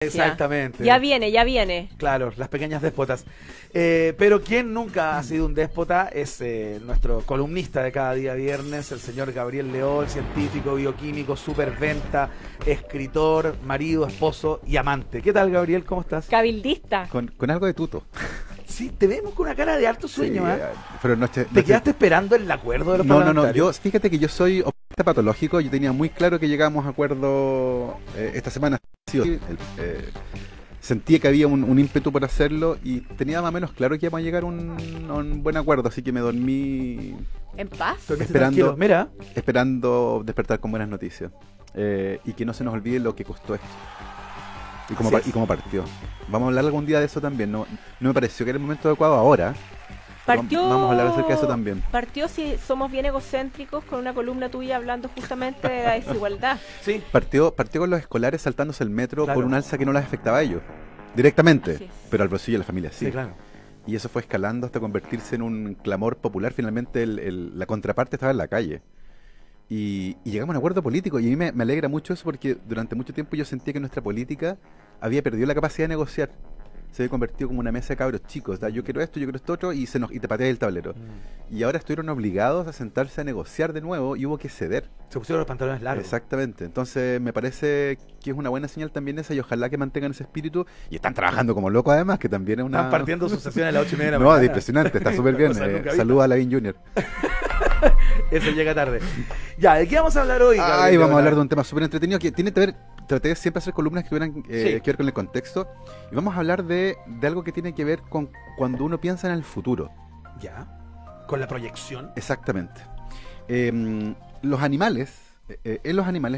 Exactamente. Ya viene, ya viene. Claro, las pequeñas déspotas. Pero quien nunca ha sido un déspota es nuestro columnista de cada día viernes, el señor Gabriel Leol, científico, bioquímico, superventa, escritor, marido, esposo y amante. ¿Qué tal, Gabriel? ¿Cómo estás? Cabildista. Con algo de tuto. Sí, te vemos con una cara de harto sueño, Sí, ¿eh? Pero ¿Te quedaste esperando el acuerdo de los parlamentarios? Fíjate que yo soy optimista patológico. Yo tenía muy claro que llegábamos a acuerdo esta semana. Sentía que había un ímpetu por hacerlo y tenía más o menos claro que íbamos a llegar a un buen acuerdo, así que me dormí ¿En paz? esperando despertar con buenas noticias y que no se nos olvide lo que costó esto y cómo partió. Vamos a hablar algún día de eso también. No me pareció que era el momento adecuado ahora. Vamos a hablar acerca de eso también. Partió, si somos bien egocéntricos, con una columna tuya hablando justamente de la desigualdad. Sí. Partió con los escolares saltándose el metro por un alza que no les afectaba a ellos directamente, pero al bolsillo de la familia sí. Sí, claro. Y eso fue escalando hasta convertirse en un clamor popular. Finalmente la contraparte estaba en la calle. Y llegamos a un acuerdo político. Y a mí me alegra mucho eso porque durante mucho tiempo yo sentía que nuestra política había perdido la capacidad de negociar. Se había convertido como una mesa de cabros chicos. Yo quiero esto, yo quiero esto otro, y te pateas el tablero. Y ahora estuvieron obligados a sentarse a negociar de nuevo y hubo que ceder. Se pusieron los pantalones largos. Exactamente. Entonces me parece que es una buena señal también esa, y ojalá que mantengan ese espíritu. Y están trabajando como locos además, que también es una... Están partiendo sus sesiones a las 8:30 de la No, mañana. es impresionante, está súper bien. Saludos a Lavín Jr. Eso llega tarde. Ya, ¿de qué vamos a hablar hoy, Gabriel? Vamos a hablar de un tema súper entretenido que tiene que ver. Traté de siempre hacer columnas que tuvieran que ver con el contexto. Y vamos a hablar de algo que tiene que ver con cuando uno piensa en el futuro. Ya. Con la proyección. Exactamente. Los animales,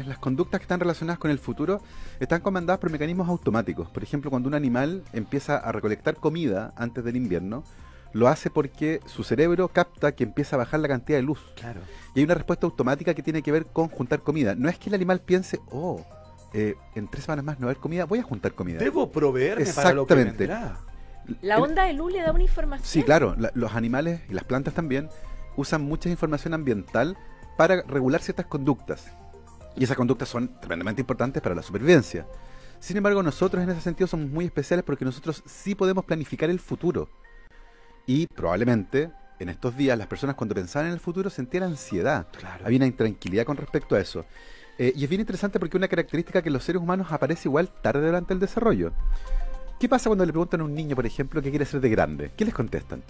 las conductas que están relacionadas con el futuro están comandadas por mecanismos automáticos. Por ejemplo, cuando un animal empieza a recolectar comida antes del invierno, lo hace porque su cerebro capta que empieza a bajar la cantidad de luz. Claro. Y hay una respuesta automática que tiene que ver con juntar comida. No es que el animal piense, en 3 semanas más no va a haber comida, voy a juntar comida. Debo proveerme para lo que vendrá. La onda de luz le da una información. Sí, claro. Los animales y las plantas también usan mucha información ambiental para regular ciertas conductas. Y esas conductas son tremendamente importantes para la supervivencia. Sin embargo, nosotros en ese sentido somos muy especiales porque nosotros sí podemos planificar el futuro. Y probablemente en estos días las personas cuando pensaban en el futuro sentían ansiedad. Claro. Había una intranquilidad con respecto a eso. Y es bien interesante porque una característica que en los seres humanos aparece igual tarde durante el desarrollo. ¿Qué pasa cuando le preguntan a un niño, por ejemplo, qué quiere ser de grande? ¿Qué les contestan?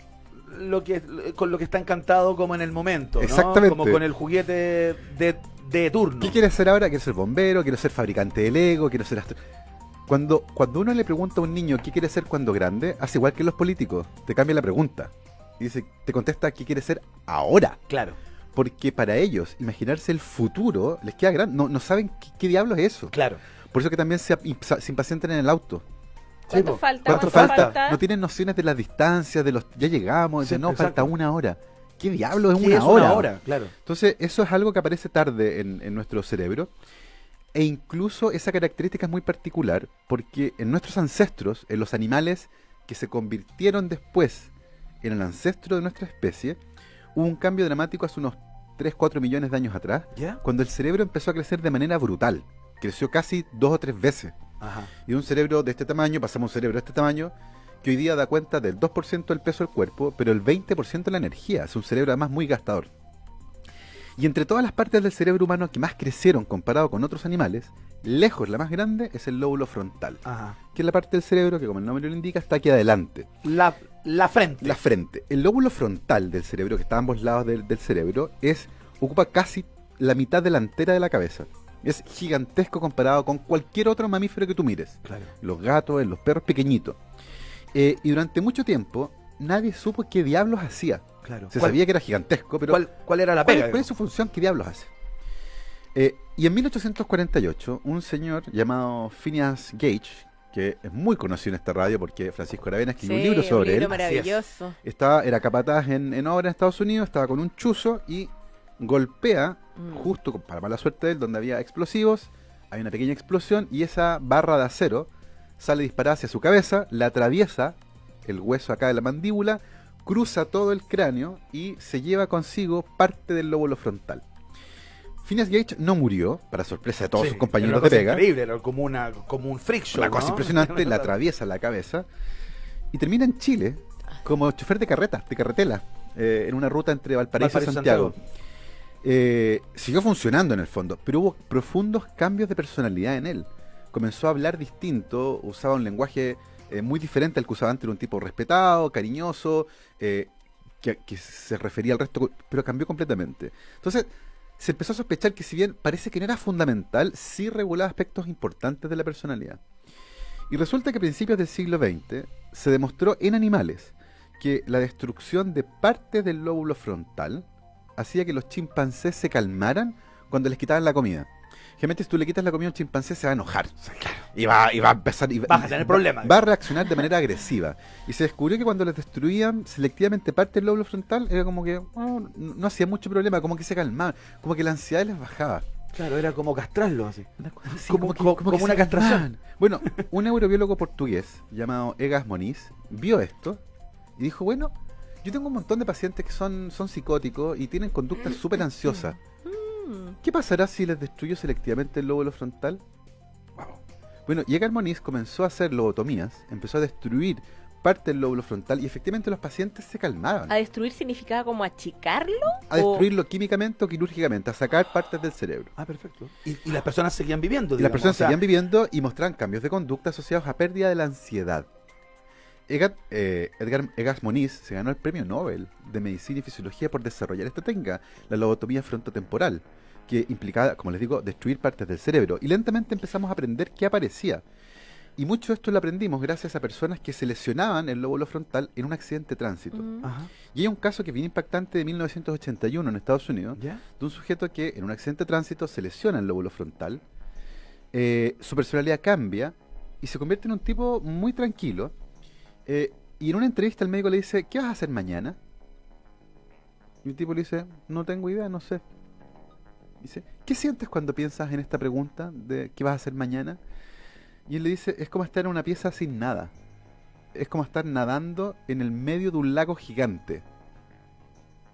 Con lo que está encantado como en el momento, ¿no? Exactamente. Como con el juguete de turno. ¿Qué quiere ser ahora? Quiero ser bombero, quiero ser fabricante de Lego, quiero ser Cuando uno le pregunta a un niño qué quiere ser cuando grande, hace igual que los políticos, te cambia la pregunta. Y te contesta qué quiere ser ahora. Claro. Porque para ellos, imaginarse el futuro les queda grande. No saben qué diablos es eso. Claro. Por eso que también se impacientan en el auto. ¿Cuánto falta? ¿Cuánto falta? No tienen nociones de las distancias, ya llegamos, Sí, no, falta una hora. ¿Qué diablos es ¿Qué una es hora? Una hora, claro. Entonces, eso es algo que aparece tarde en nuestro cerebro. E incluso esa característica es muy particular porque en nuestros ancestros, en los animales que se convirtieron después en el ancestro de nuestra especie, hubo un cambio dramático hace unos 3-4 millones de años atrás, ¿ya? Cuando el cerebro empezó a crecer de manera brutal. Creció casi 2 o 3 veces. Ajá. Y de un cerebro de este tamaño pasamos a un cerebro de este tamaño que hoy día da cuenta del 2% del peso del cuerpo, pero el 20% de la energía. Es un cerebro además muy gastador. Y entre todas las partes del cerebro humano que más crecieron comparado con otros animales, lejos la más grande es el lóbulo frontal. Ajá. Que es la parte del cerebro que, como el nombre lo indica, está aquí adelante. La frente. La frente. El lóbulo frontal del cerebro, que está a ambos lados del cerebro, ocupa casi la mitad delantera de la cabeza. Es gigantesco comparado con cualquier otro mamífero que tú mires. Claro. Los gatos, los perros pequeñitos. Y durante mucho tiempo nadie supo qué diablos hacía. Claro. Se sabía que era gigantesco, pero ¿Cuál era la pega? ¿Cuál es su función? ¿Qué diablos hace? Y en 1848, un señor llamado Phineas Gage, que es muy conocido en esta radio porque Francisco Aravena escribió un libro sobre él. Maravilloso. Era capataz en obra en Estados Unidos, estaba con un chuzo y golpea, justo para mala suerte de él, donde había explosivos, hay una pequeña explosión y esa barra de acero sale disparada hacia su cabeza, la atraviesa el hueso acá de la mandíbula, cruza todo el cráneo y se lleva consigo parte del lóbulo frontal. Phineas Gage no murió, para sorpresa de todos Sí, sus era compañeros una de cosa pega. increíble, era como un freak show, Una cosa ¿no? impresionante, la atraviesa la cabeza y termina en Chile como chofer de carretela, en una ruta entre Valparaíso y Santiago. Siguió funcionando en el fondo, pero hubo profundos cambios de personalidad en él. Comenzó a hablar distinto, usaba un lenguaje muy diferente al que usaba antes, era un tipo respetado, cariñoso, que se refería al resto, pero cambió completamente. Entonces, se empezó a sospechar que si bien parece que no era fundamental, sí regulaba aspectos importantes de la personalidad. Y resulta que a principios del siglo XX se demostró en animales que la destrucción de parte del lóbulo frontal hacía que los chimpancés se calmaran cuando les quitaban la comida. Generalmente si tú le quitas la comida a un chimpancé se va a enojar. Y va a empezar... Vas a tener problemas. Va a reaccionar de manera agresiva. Y se descubrió que cuando les destruían selectivamente parte del lóbulo frontal, era como que no hacía mucho problema, como que se calmaban, como que la ansiedad les bajaba. Claro, era como castrarlo así. Una cosa así, Como que una se castración. calmaban. Bueno, un neurobiólogo portugués llamado Egas Moniz vio esto y dijo, bueno, yo tengo un montón de pacientes que son psicóticos y tienen conductas súper ansiosas. ¿Qué pasará si les destruyo selectivamente el lóbulo frontal? Wow. Bueno, y Egas Moniz comenzó a hacer lobotomías, empezó a destruir parte del lóbulo frontal y efectivamente los pacientes se calmaban. ¿A destruir significaba como achicarlo? A destruirlo químicamente o quirúrgicamente, a sacar partes del cerebro. Ah, perfecto. Y las personas seguían viviendo, Y las personas seguían viviendo y mostraban cambios de conducta asociados a pérdida de la ansiedad. Egas Moniz se ganó el premio Nobel de Medicina y Fisiología por desarrollar esta técnica, la lobotomía frontotemporal, que implicaba, como les digo, destruir partes del cerebro. Y lentamente empezamos a aprender qué aparecía. Y mucho de esto lo aprendimos gracias a personas que se lesionaban el lóbulo frontal en un accidente de tránsito. Ajá. Y hay un caso que es bien impactante de 1981 en Estados Unidos, ¿Ya? de un sujeto que en un accidente de tránsito se lesiona el lóbulo frontal, su personalidad cambia y se convierte en un tipo muy tranquilo. Y en una entrevista el médico le dice, ¿qué vas a hacer mañana? Y el tipo le dice, no tengo idea, no sé. Dice, ¿qué sientes cuando piensas en esta pregunta de qué vas a hacer mañana? Y él le dice, es como estar en una pieza sin nada. Es como estar nadando en el medio de un lago gigante.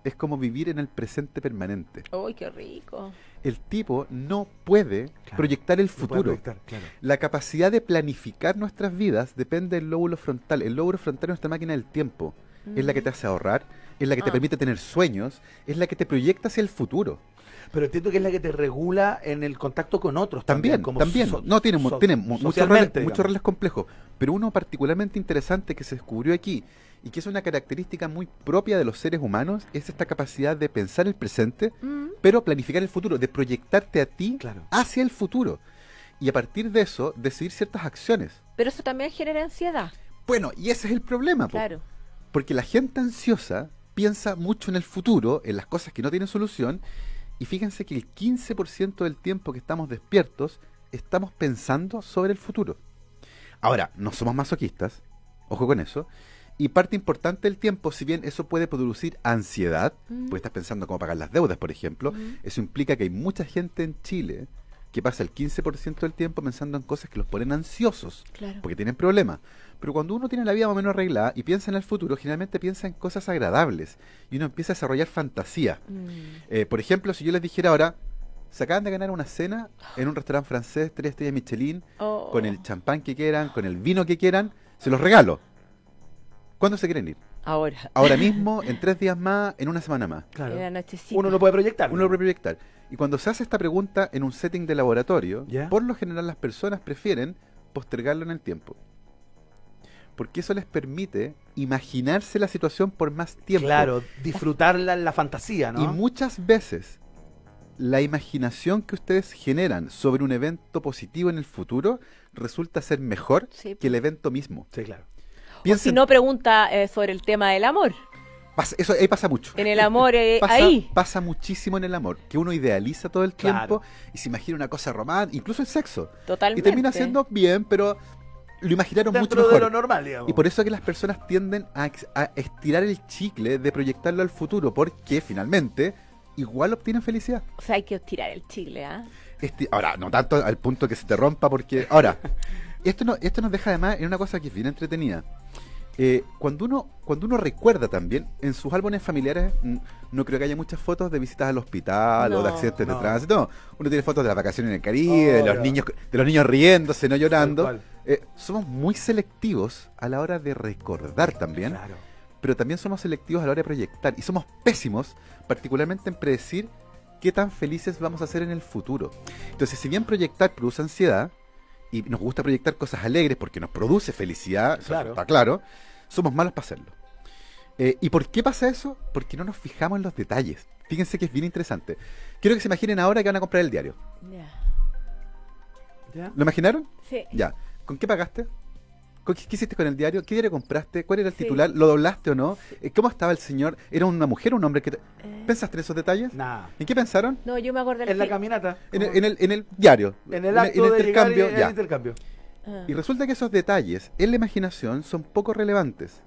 Es como vivir en el presente permanente. ¡Uy, qué rico! El tipo no puede Claro, proyectar el no puede futuro. proyectar, claro. La capacidad de planificar nuestras vidas depende del lóbulo frontal. El lóbulo frontal es nuestra máquina del tiempo. Es la que te hace ahorrar, es la que te permite tener sueños, es la que te proyecta hacia el futuro. Pero entiendo que es la que te regula en el contacto con otros También. No, tiene muchos socialmente, muchos roles complejos. Pero uno particularmente interesante que se descubrió aquí y que es una característica muy propia de los seres humanos es esta capacidad de pensar el presente, pero planificar el futuro, de proyectarte a ti Claro. hacia el futuro. Y a partir de eso, decidir ciertas acciones. Pero eso también genera ansiedad. Bueno, y ese es el problema, po. Claro. Porque la gente ansiosa piensa mucho en el futuro, en las cosas que no tienen solución, y fíjense que el 15% del tiempo que estamos despiertos, estamos pensando sobre el futuro. Ahora, no somos masoquistas, ojo con eso, y parte importante del tiempo, si bien eso puede producir ansiedad, porque estás pensando cómo pagar las deudas, por ejemplo, eso implica que hay mucha gente en Chile que pasa el 15% del tiempo pensando en cosas que los ponen ansiosos, Claro. porque tienen problemas. Pero cuando uno tiene la vida más o menos arreglada y piensa en el futuro, generalmente piensa en cosas agradables y uno empieza a desarrollar fantasía. Por ejemplo, si yo les dijera ahora, se acaban de ganar una cena en un restaurante francés, 3 estrellas Michelin, Oh. con el champán que quieran, con el vino que quieran, se los regalo. ¿Cuándo se quieren ir? Ahora. Ahora mismo, en 3 días más, en una semana más. Claro. En la nochecita. Uno lo puede proyectar. Uno lo puede proyectar. Y cuando se hace esta pregunta en un setting de laboratorio, ¿Ya? por lo general las personas prefieren postergarlo en el tiempo. Porque eso les permite imaginarse la situación por más tiempo. Claro, disfrutarla en la fantasía, ¿no? Y muchas veces la imaginación que ustedes generan sobre un evento positivo en el futuro resulta ser mejor Sí, que el evento mismo. Sí, claro. O si Piensen, no, pregunta sobre el tema del amor. eso ahí pasa mucho. En el amor, Pasa, ahí. pasa muchísimo en el amor, que uno idealiza todo el Claro. tiempo y se imagina una cosa romántica, incluso el sexo. Totalmente. Y termina siendo bien, pero lo imaginaron mucho Dentro de mejor. lo normal, digamos. Y por eso que las personas tienden a estirar el chicle de proyectarlo al futuro, porque finalmente igual obtienen felicidad. O sea, hay que tirar el chicle, ¿ah? Ahora, no tanto al punto que se te rompa, porque... Ahora, esto nos deja además en una cosa que es bien entretenida. Cuando uno recuerda también, en sus álbumes familiares, no creo que haya muchas fotos de visitas al hospital o de accidentes de tránsito. No. Uno tiene fotos de las vacaciones en el Caribe, de los niños riéndose, no llorando. Somos muy selectivos a la hora de recordar también, Claro. pero también somos selectivos a la hora de proyectar. Y somos pésimos, particularmente en predecir qué tan felices vamos a ser en el futuro. Entonces, si bien proyectar produce ansiedad, y nos gusta proyectar cosas alegres porque nos produce felicidad, eso Claro. está claro, somos malos para hacerlo. ¿Y por qué pasa eso? Porque no nos fijamos en los detalles. Fíjense que es bien interesante. Quiero que se imaginen ahora que van a comprar el diario. Ya. ¿Ya? ¿Lo imaginaron? Sí. Ya. ¿Con qué pagaste? ¿Qué hiciste con el diario? ¿Qué diario compraste? ¿Cuál era el Sí. titular? ¿Lo doblaste o no? ¿Cómo estaba el señor? ¿Era una mujer o un hombre? ¿Pensaste en esos detalles? Nada. ¿En qué pensaron? No, yo me acordé En la caminata. En el diario. En el acto de llegar y el ya. intercambio. Y resulta que esos detalles en la imaginación son poco relevantes.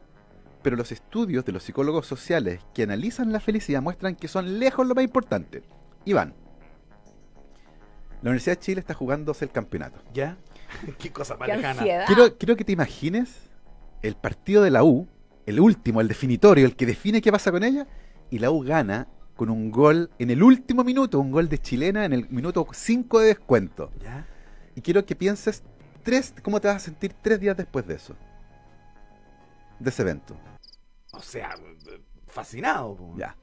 Pero los estudios de los psicólogos sociales que analizan la felicidad muestran que son lejos lo más importante. Iván, la Universidad de Chile está jugándose el campeonato. ¿Ya? Qué cosa más Qué lejana. ansiedad. Quiero que te imagines el partido de la U, el último, el definitorio, el que define qué pasa con ella, y la U gana con un gol en el último minuto, un gol de chilena en el minuto 5 de descuento. ¿Ya? Y quiero que pienses cómo te vas a sentir 3 días después de eso. De ese evento. O sea, fascinado. Po. Ya.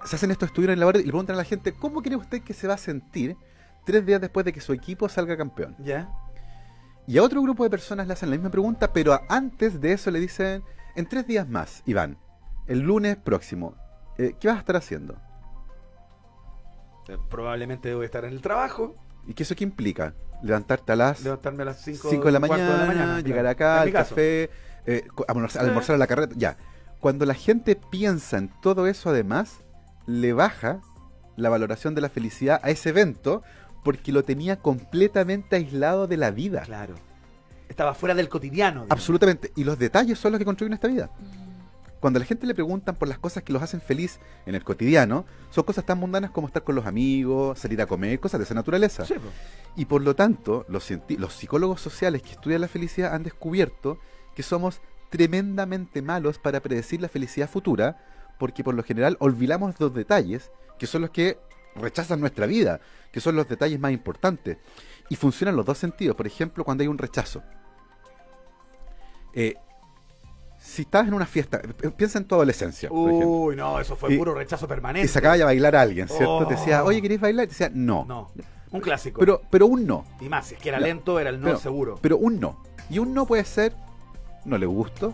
Se hacen estos estudios en el laboratorio y le preguntan a la gente, ¿cómo cree usted que se va a sentir 3 días después de que su equipo salga campeón? ¿Ya? Y a otro grupo de personas le hacen la misma pregunta, pero antes de eso le dicen, en 3 días más, Iván, el lunes próximo, ¿qué vas a estar haciendo? Probablemente debo estar en el trabajo. ¿Y qué eso qué implica? Levantarte a las Levantarme a las 5 5 de la mañana, llegar acá, al café, almorzar a la carreta. Ya. Cuando la gente piensa en todo eso, además, le baja la valoración de la felicidad a ese evento porque lo tenía completamente aislado de la vida. Claro. Estaba fuera del cotidiano. digamos. Absolutamente. Y los detalles son los que construyen esta vida. Cuando a la gente le preguntan por las cosas que los hacen feliz en el cotidiano, son cosas tan mundanas como estar con los amigos, salir a comer, cosas de esa naturaleza. Sí, po. Y por lo tanto, los psicólogos sociales que estudian la felicidad han descubierto que somos tremendamente malos para predecir la felicidad futura, porque por lo general olvidamos los detalles, que son los que rechazan nuestra vida, que son los detalles más importantes. Y funcionan los dos sentidos. Por ejemplo, cuando hay un rechazo. Si estás en una fiesta, piensa en tu adolescencia, por ejemplo, Uy, no, eso fue puro rechazo permanente. y se acaba de bailar a alguien, ¿cierto? Te decía, Oh. oye, ¿queréis bailar? Y te decía, no. No, un clásico. Pero un no. Y más, si es que era Ya. lento, era el no Pero- seguro. Pero un no. Y un no puede ser, no le gusto,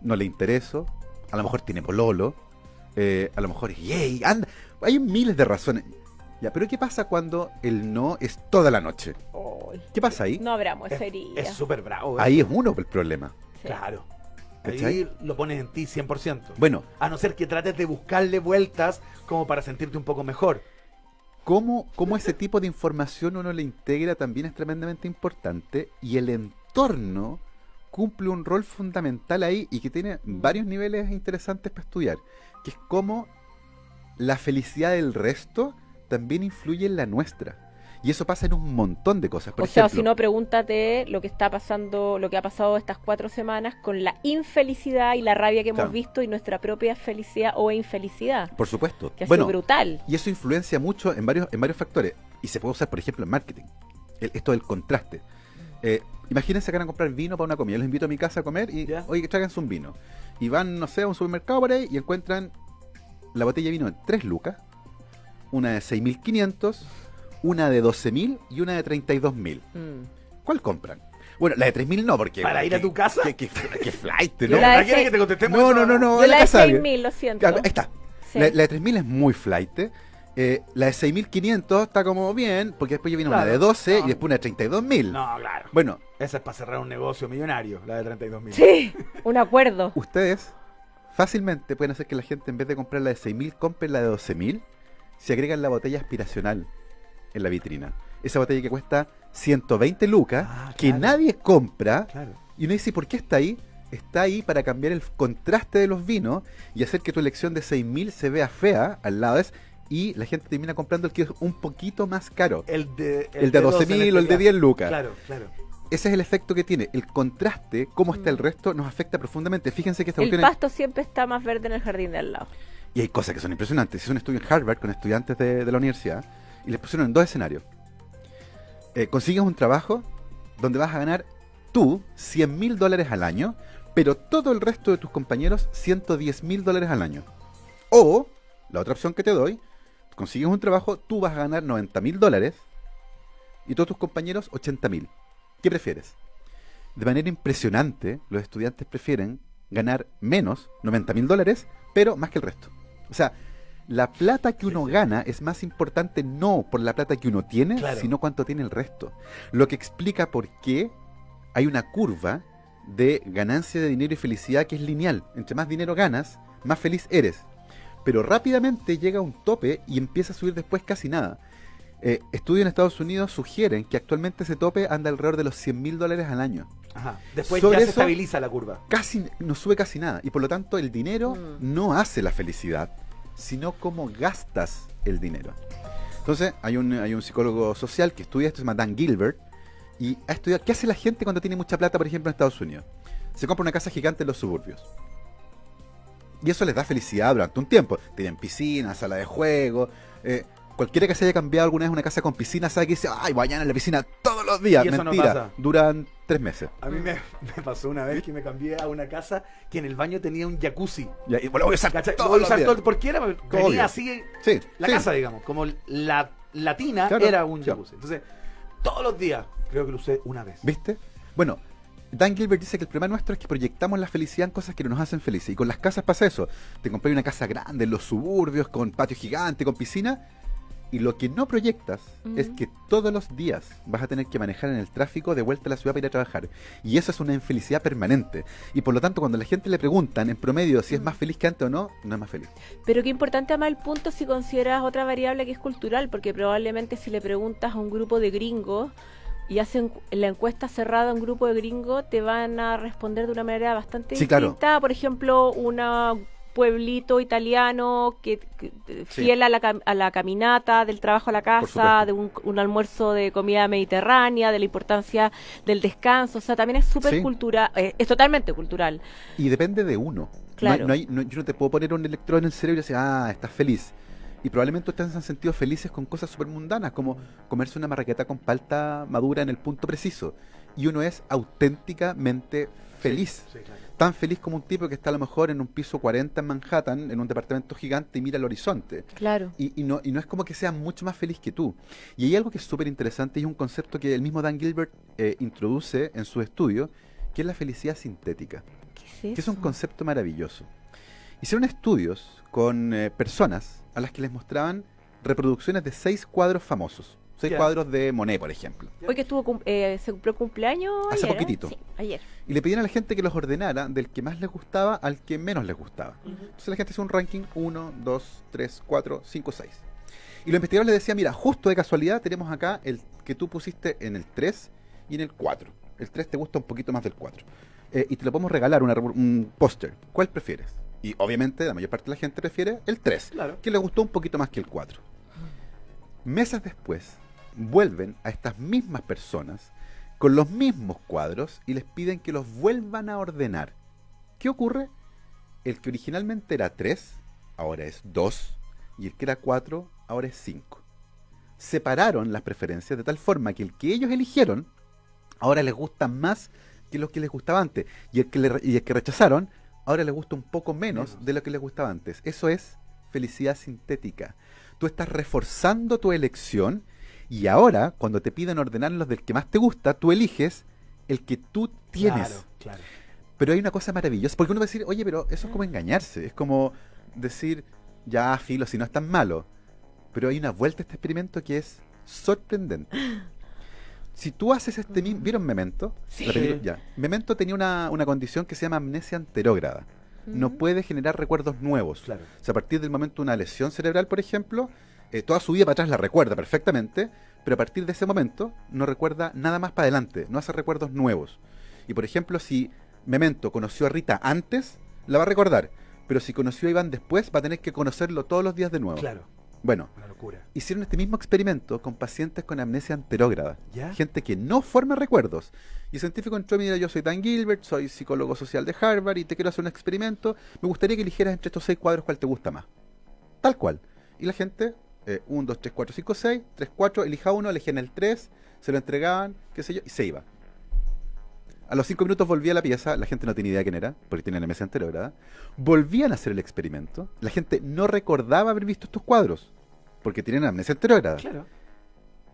no le intereso, a lo mejor tiene pololo, a lo mejor es gay, anda. Hay miles de razones. Ya, pero ¿qué pasa cuando el no es toda la noche? Ay, ¿Qué pasa ahí? no hablamos de sería. Es súper bravo. Ahí es uno el problema. Sí. Claro. Ahí ¿Cachai? lo pones en ti 100%. Bueno, A no ser que trates de buscarle vueltas como para sentirte un poco mejor. cómo ese tipo de información uno le integra también es tremendamente importante, y el entorno cumple un rol fundamental ahí y que tiene varios niveles interesantes para estudiar, que es cómo la felicidad del resto también influye en la nuestra. Y eso pasa en un montón de cosas. Por O sea, ejemplo, si no, pregúntate lo que está pasando, lo que ha pasado estas 4 semanas con la infelicidad y la rabia que hemos Claro. visto y nuestra propia felicidad o infelicidad, por supuesto. que ha Bueno, sido brutal. y eso influencia mucho en varios factores. Y se puede usar, por ejemplo, en marketing. Esto del contraste. Imagínense que van a comprar vino para una comida. Yo les invito a mi casa a comer y, Ya. oye, tráiganse un vino. Y van, no sé, a un supermercado por ahí y encuentran la botella de vino en 3 lucas, una de 6.500, una de 12.000 y una de 32.000. Mm. ¿Cuál compran? Bueno, la de 3.000 no, porque... ¿Para ir a tu casa? ¿Qué flight, Yo ¿no? la de ¿No quieres seis- que te contestemos No, eso? no. Yo en la de casa de alguien. 6.000, lo siento. Ahí está. Sí. La de 3.000 es muy flight. La de 6.500 está como bien, porque después ya viene una Claro. de 12 No. y después una de 32.000. No, claro. Bueno, Esa es para cerrar un negocio millonario, la de 32.000. Sí, un acuerdo. ustedes fácilmente pueden hacer que la gente, en vez de comprar la de 6.000, compren la de 12.000, si agregan la botella aspiracional en la vitrina. Esa botella que cuesta 120 lucas, Ah, que claro. nadie compra, Claro. y uno dice, ¿por qué está ahí? Está ahí para cambiar el contraste de los vinos y hacer que tu elección de 6.000 se vea fea al lado de eso, y la gente termina comprando el que es un poquito más caro. El de 12.000 o el de 10 lucas. Claro, claro. ese es el efecto que tiene. El contraste, cómo está el resto, nos afecta profundamente. Fíjense que esta El cuestión pasto siempre está más verde en el jardín de al lado. y hay cosas que son impresionantes. Hice un estudio en Harvard con estudiantes de la universidad y les pusieron en dos escenarios. Consigues un trabajo donde vas a ganar tú $100.000 al año, pero todo el resto de tus compañeros $110.000 al año. O, la otra opción que te doy, consigues un trabajo, tú vas a ganar $90.000 y todos tus compañeros $80.000. ¿Qué prefieres? De manera impresionante, los estudiantes prefieren ganar menos, $90.000, pero más que el resto. O sea, la plata que uno gana es más importante no por la plata que uno tiene, sino cuánto tiene el resto. Lo que explica por qué hay una curva de ganancia de dinero y felicidad que es lineal. Entre más dinero ganas, más feliz eres. Pero rápidamente llega un tope y empieza a subir después casi nada. Estudios en Estados Unidos sugieren que actualmente ese tope anda alrededor de los $100.000 al año. Ajá. Después Sobre ya se eso, estabiliza la curva. Casi no sube casi nada. Y por lo tanto el dinero no hace la felicidad, sino cómo gastas el dinero. Entonces hay un psicólogo social que estudia esto, se llama Dan Gilbert, y ha estudiado qué hace la gente cuando tiene mucha plata, por ejemplo, en Estados Unidos. Se compra una casa gigante en los suburbios. Y eso les da felicidad durante un tiempo. Tienen piscina, sala de juego. Cualquiera que se haya cambiado alguna vez una casa con piscina sabe que dice, ay, vayan a la piscina todos los días. Y eso Mentira, no pasa. duran 3 meses. A mí me pasó una vez que me cambié a una casa que en el baño tenía un jacuzzi. Y lo voy a usar ¿Cachai? todos Lo voy a los usar días. todo, porque era, Obvio. tenía así Sí, la sí. casa, digamos, como la tina Claro, era un claro. jacuzzi. Entonces, todos los días, creo que lo usé una vez. ¿Viste? Bueno, Dan Gilbert dice que el problema nuestro es que proyectamos la felicidad en cosas que no nos hacen felices. Y con las casas pasa eso. Te compré una casa grande en los suburbios, con patio gigante, con piscina. Y lo que no proyectas es que todos los días vas a tener que manejar en el tráfico de vuelta a la ciudad para ir a trabajar. Y eso es una infelicidad permanente. Y por lo tanto, cuando a la gente le preguntan en promedio si es más feliz que antes o no, no es más feliz. Pero qué importante además el punto si consideras otra variable que es cultural, porque probablemente si le preguntas a un grupo de gringos y hacen la encuesta cerrada a un grupo de gringos, te van a responder de una manera bastante Sí, claro. distinta. Por ejemplo, pueblito italiano fiel a la caminata, del trabajo a la casa, de un almuerzo de comida mediterránea, de la importancia del descanso. O sea, también es súper Sí. cultural, es totalmente cultural. Y depende de uno. Claro. Yo no te puedo poner un electrodo en el cerebro y decir, estás feliz. Y probablemente ustedes se han sentido felices con cosas súper mundanas, como comerse una marraqueta con palta madura en el punto preciso. Y uno es auténticamente feliz. Sí, claro. Tan feliz como un tipo que está a lo mejor en un piso 40 en Manhattan, en un departamento gigante y mira el horizonte. Claro. Y no es como que sea mucho más feliz que tú. Y hay algo que es súper interesante y es un concepto que el mismo Dan Gilbert introduce en su estudio, que es la felicidad sintética. ¿Qué Que es un concepto maravilloso. Hicieron estudios con personas a las que les mostraban reproducciones de 6 cuadros famosos. 6 Ya. cuadros de Monet, por ejemplo. Hoy que se cumplió cumpleaños Hace ayer, poquitito. Sí, ayer. Y le pedían a la gente que los ordenara del que más les gustaba al que menos les gustaba. Entonces la gente hizo un ranking 1, 2, 3, 4, 5, 6. Y los investigadores les decían, mira, justo de casualidad tenemos acá el que tú pusiste en el 3 y en el 4. El 3 te gusta un poquito más del 4. Y te lo podemos regalar, un póster. ¿Cuál prefieres? Y obviamente la mayor parte de la gente prefiere el 3, Claro. que le gustó un poquito más que el 4. Meses después, vuelven a estas mismas personas con los mismos cuadros y les piden que los vuelvan a ordenar. ¿Qué ocurre? El que originalmente era 3, ahora es 2, y el que era 4, ahora es 5. Separaron las preferencias de tal forma que el que ellos eligieron, ahora les gusta más que los que les gustaba antes, y el que rechazaron, ahora les gusta un poco menos de lo que les gustaba antes. Eso es felicidad sintética. Tú estás reforzando tu elección y ahora, cuando te piden ordenar los del que más te gusta, tú eliges el que tú tienes. Claro, claro. Pero hay una cosa maravillosa, porque uno va a decir, oye, pero eso es como engañarse, es como decir, ya, filo, si no es tan malo. Pero hay una vuelta a este experimento que es sorprendente. Si tú haces este mismo... ¿Vieron Memento? Sí. La película, ya. Memento tenía una condición que se llama amnesia anterógrada. No puede generar recuerdos nuevos. Claro. O sea, a partir del momento de una lesión cerebral, por ejemplo, toda su vida para atrás la recuerda perfectamente, pero a partir de ese momento no recuerda nada más para adelante, no hace recuerdos nuevos. Y por ejemplo, si Memento conoció a Rita antes, la va a recordar, pero si conoció a Iván después, va a tener que conocerlo todos los días de nuevo. Claro. Bueno, Una locura. hicieron este mismo experimento con pacientes con amnesia anterógrada. ¿Ya? Gente que no forma recuerdos. Y el científico entró, mira, yo soy Dan Gilbert, soy psicólogo social de Harvard y te quiero hacer un experimento. Me gustaría que eligieras entre estos 6 cuadros cuál te gusta más. Tal cual. Y la gente, 1, 2, 3, 4, 5, 6, 3, 4, elija uno, elegían el 3, se lo entregaban, qué sé yo, y se iba. A los 5 minutos volvía a la pieza, la gente no tenía idea quién era, porque tenía la mesa anterógrada. Volvían a hacer el experimento, la gente no recordaba haber visto estos cuadros, porque tenían amnesia anterógrada. Claro.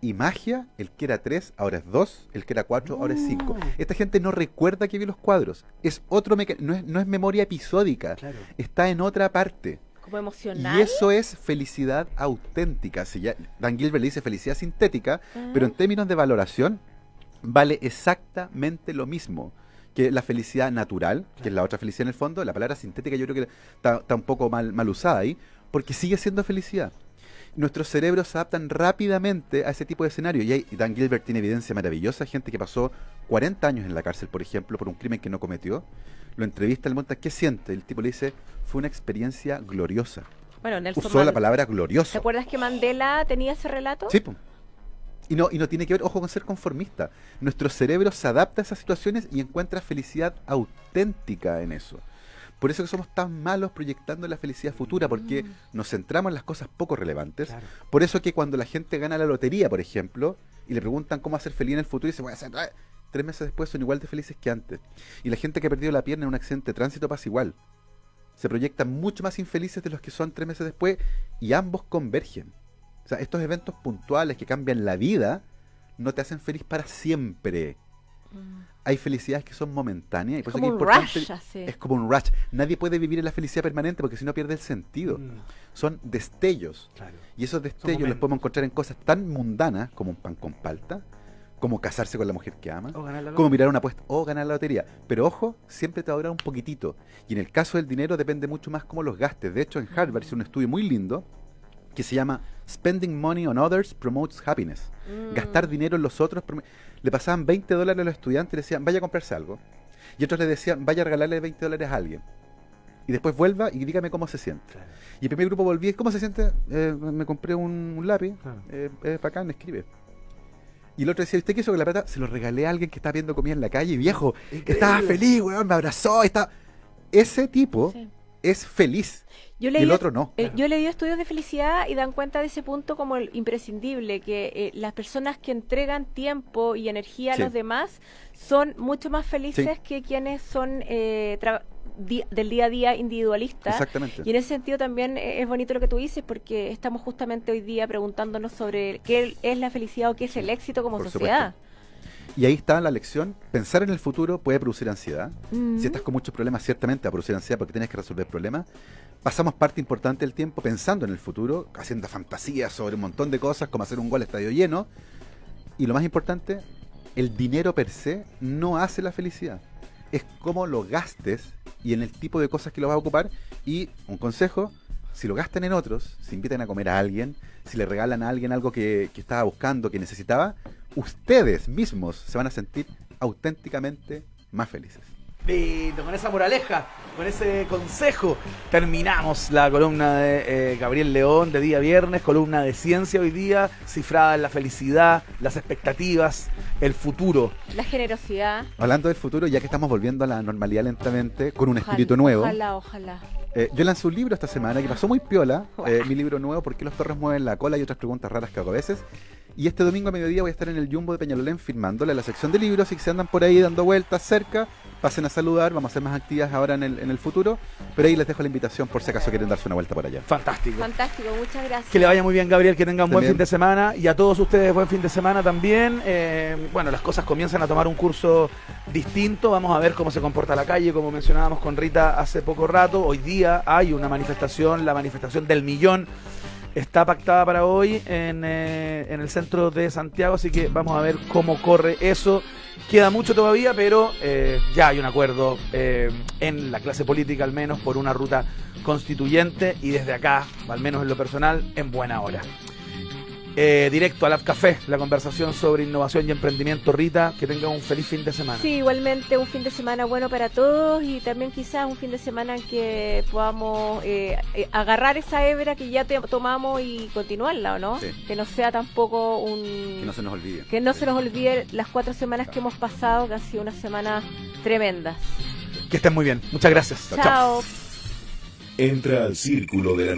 Y magia, el que era 3, ahora es 2, el que era 4, ahora es 5. No. Esta gente no recuerda que vio los cuadros, es otro no es memoria episódica, Claro. está en otra parte. Como emocional. Y eso es felicidad auténtica. Si ya Dan Gilbert le dice felicidad sintética, pero en términos de valoración vale exactamente lo mismo que la felicidad natural, que es la otra felicidad en el fondo. La palabra sintética yo creo que está un poco mal usada ahí, porque sigue siendo felicidad. Nuestros cerebros se adaptan rápidamente a ese tipo de escenario. Y Dan Gilbert tiene evidencia maravillosa, gente que pasó 40 años en la cárcel, por ejemplo, por un crimen que no cometió. Lo entrevista, le pregunta, ¿qué siente? El tipo le dice, fue una experiencia gloriosa. Bueno, Nelson Usó la palabra ¿Te glorioso. acuerdas que Mandela tenía ese relato? Sí, po. Y no tiene que ver, ojo, con ser conformista. Nuestro cerebro se adapta a esas situaciones y encuentra felicidad auténtica en eso. Por eso que somos tan malos proyectando la felicidad futura, porque nos centramos en las cosas poco relevantes. Claro. Por eso que cuando la gente gana la lotería, por ejemplo, y le preguntan cómo hacer feliz en el futuro, y dice, voy a hacer 3 meses después son igual de felices que antes. Y la gente que ha perdido la pierna en un accidente de tránsito pasa igual. Se proyectan mucho más infelices de los que son 3 meses después, y ambos convergen. O sea, estos eventos puntuales que cambian la vida no te hacen feliz para siempre. Hay felicidades que son momentáneas y por eso como que es un importante. rush, así. Es como un rush. Nadie puede vivir en la felicidad permanente porque si no pierde el sentido. Son destellos. Claro. Y esos destellos los momentos. podemos encontrar en cosas tan mundanas como un pan con palta, como casarse con la mujer que ama, O ganar la como lotería. mirar una apuesta o ganar la lotería. Pero ojo, siempre te va a durar un poquitito. Y en el caso del dinero depende mucho más cómo los gastes. De hecho, en Harvard hizo un estudio muy lindo que se llama Spending Money on Others Promotes Happiness. Gastar dinero en los otros. Le pasaban $20 a los estudiantes y le decían, vaya a comprarse algo. Y otros le decían, vaya a regalarle $20 a alguien. Y después vuelva y dígame cómo se siente. Claro. Y el primer grupo volvía, ¿cómo se siente? Me compré un lápiz, Claro. es bacán, escribe. Y el otro decía, ¿usted qué hizo con la plata? Se lo regalé a alguien que estaba viendo comida en la calle, viejo, Increíble. estaba feliz, weón, me abrazó, estaba... Ese tipo Sí. es feliz. Yo Y leí, el otro no. yo he leído estudios de felicidad y dan cuenta de ese punto como el imprescindible, que las personas que entregan tiempo y energía a Sí. los demás son mucho más felices Sí. que quienes son del día a día individualistas. Exactamente. Y en ese sentido también es bonito lo que tú dices, porque estamos justamente hoy día preguntándonos sobre qué es la felicidad o qué es el éxito como Por sociedad. Y ahí está la lección. Pensar en el futuro puede producir ansiedad. Mm. Si estás con muchos problemas, ciertamente va a producir ansiedad porque tienes que resolver problemas. Pasamos parte importante del tiempo pensando en el futuro, haciendo fantasías sobre un montón de cosas, como hacer un gol a estadio lleno. Y lo más importante, el dinero per se no hace la felicidad. Es cómo lo gastes y en el tipo de cosas que lo vas a ocupar. Y un consejo, si lo gastan en otros, si invitan a comer a alguien, si le regalan a alguien algo que estaba buscando, que necesitaba, ustedes mismos se van a sentir auténticamente más felices. Lindo, con esa moraleja, con ese consejo, terminamos la columna de Gabriel León de día viernes, columna de ciencia hoy día, cifrada en la felicidad, las expectativas, el futuro. La generosidad. Hablando del futuro, ya que estamos volviendo a la normalidad lentamente, con un Ojalá, espíritu nuevo, Ojalá. yo lancé un libro esta semana que pasó muy piola, mi libro nuevo, ¿Por qué los perros mueven la cola? Y otras preguntas raras que hago a veces. Y este domingo a mediodía voy a estar en el Jumbo de Peñalolén firmándole la sección de libros, y que se andan por ahí dando vueltas cerca, pasen a saludar, vamos a hacer más actividades ahora en el futuro, pero ahí les dejo la invitación por si acaso quieren darse una vuelta por allá. Fantástico. Fantástico, muchas gracias. Que le vaya muy bien, Gabriel, que tengan buen También. fin de semana, y a todos ustedes buen fin de semana también. Bueno, las cosas comienzan a tomar un curso distinto, vamos a ver cómo se comporta la calle, como mencionábamos con Rita hace poco rato. Hoy día hay una manifestación, la manifestación del millón, está pactada para hoy en el centro de Santiago, así que vamos a ver cómo corre eso. Queda mucho todavía, pero ya hay un acuerdo en la clase política, al menos, por una ruta constituyente, y desde acá, al menos en lo personal, en buena hora. directo a Lab Café, la conversación sobre innovación y emprendimiento. Rita, que tengan un feliz fin de semana. Sí, igualmente un fin de semana bueno para todos y también quizás un fin de semana en que podamos agarrar esa hebra que ya tomamos y continuarla, ¿o no? Sí. Que no sea tampoco Que no se nos olvide. Que no se nos olvide las 4 semanas que hemos pasado, que han sido unas semanas tremendas. Que estén muy bien. Muchas gracias. Chao. Entra al círculo de la